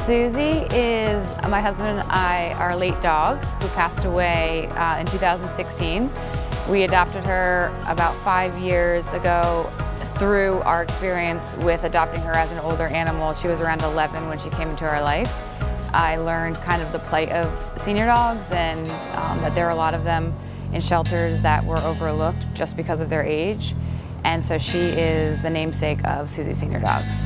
Susie is my husband and I, our late dog, who passed away in 2016. We adopted her about 5 years ago through our experience with adopting her as an older animal. She was around 11 when she came into our life. I learned kind of the plight of senior dogs and that there are a lot of them in shelters that were overlooked just because of their age. And so she is the namesake of Susie Senior Dogs.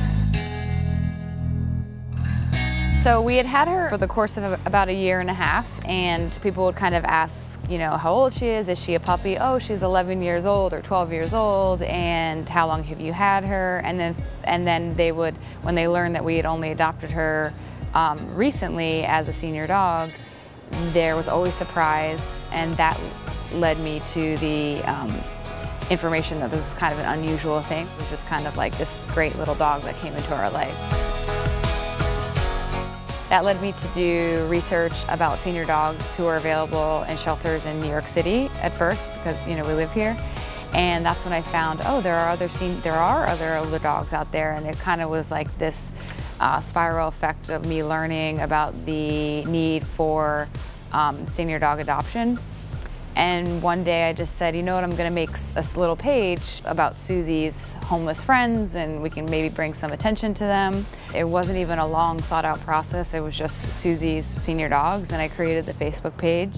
So we had her for the course of about 1.5 years, and people would kind of ask, you know, how old she is she a puppy? Oh, she's 11 years old or 12 years old, and how long have you had her? And then they would, when they learned that we had only adopted her recently as a senior dog, there was always surprise, and that led me to the information that this was kind of an unusual thing. It was just kind of like this great little dog that came into our life. That led me to do research about senior dogs who are available in shelters in New York City at first, because we live here. And that's when I found, oh, there are other older dogs out there, and it kind of was like this spiral effect of me learning about the need for senior dog adoption. And one day I just said, you know what, I'm gonna make a little page about Susie's homeless friends, and we can maybe bring some attention to them. It wasn't even a long thought out process. It was just Susie's Senior Dogs, and I created the Facebook page.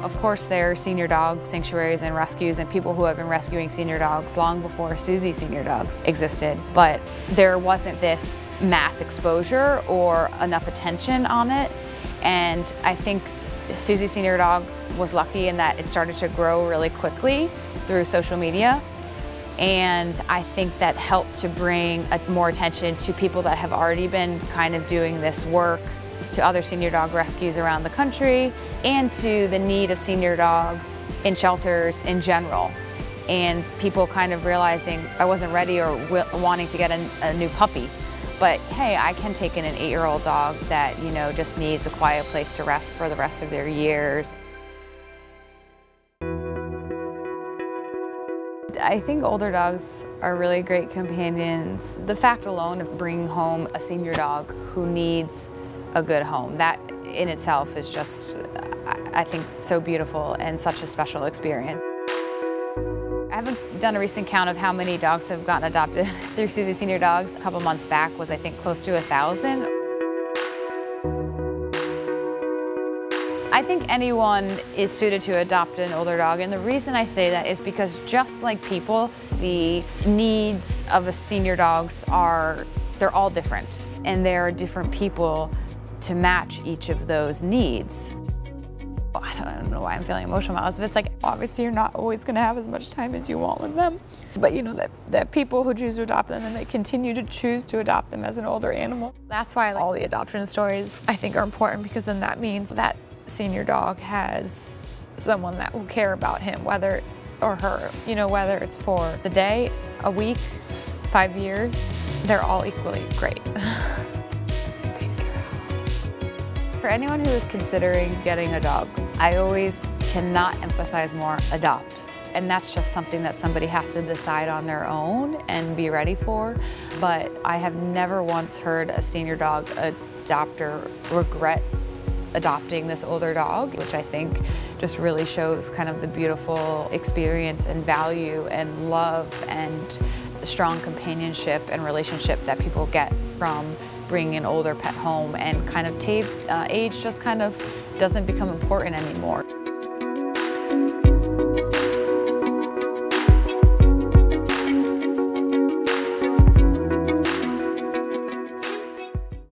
Of course, there are senior dog sanctuaries and rescues and people who have been rescuing senior dogs long before Susie Senior Dogs existed, but there wasn't this mass exposure or enough attention on it. And I think Susie Senior Dogs was lucky in that it started to grow really quickly through social media. And I think that helped to bring more attention to people that have already been kind of doing this work, to other senior dog rescues around the country, and to the need of senior dogs in shelters in general. And people kind of realizing I wasn't ready or wanting to get a new puppy. But hey, I can take in an 8-year-old dog that, just needs a quiet place to rest for the rest of their years. I think older dogs are really great companions. The fact alone of bringing home a senior dog who needs a good home, that in itself is just, I think, so beautiful and such a special experience. I haven't done a recent count of how many dogs have gotten adopted through Susie Senior Dogs. A couple months back was, I think, close to 1,000. I think anyone is suited to adopt an older dog, and the reason I say that is because just like people, the needs of a senior dogs they're all different, and there are different people to match each of those needs. I don't know why I'm feeling emotional about this, but it's like, obviously you're not always gonna have as much time as you want with them. But that people who choose to adopt them, and they continue to choose to adopt them as an older animal. That's why all the adoption stories I think are important, because then that means that senior dog has someone that will care about him, whether or her, whether it's for the day, a week, 5 years, they're all equally great. For anyone who is considering getting a dog, I always cannot emphasize more, adopt. And that's just something that somebody has to decide on their own and be ready for. But I have never once heard a senior dog adopter regret adopting this older dog, which I think just really shows kind of the beautiful experience and value and love and strong companionship and relationship that people get from bringing an older pet home, and kind of age just kind of doesn't become important anymore.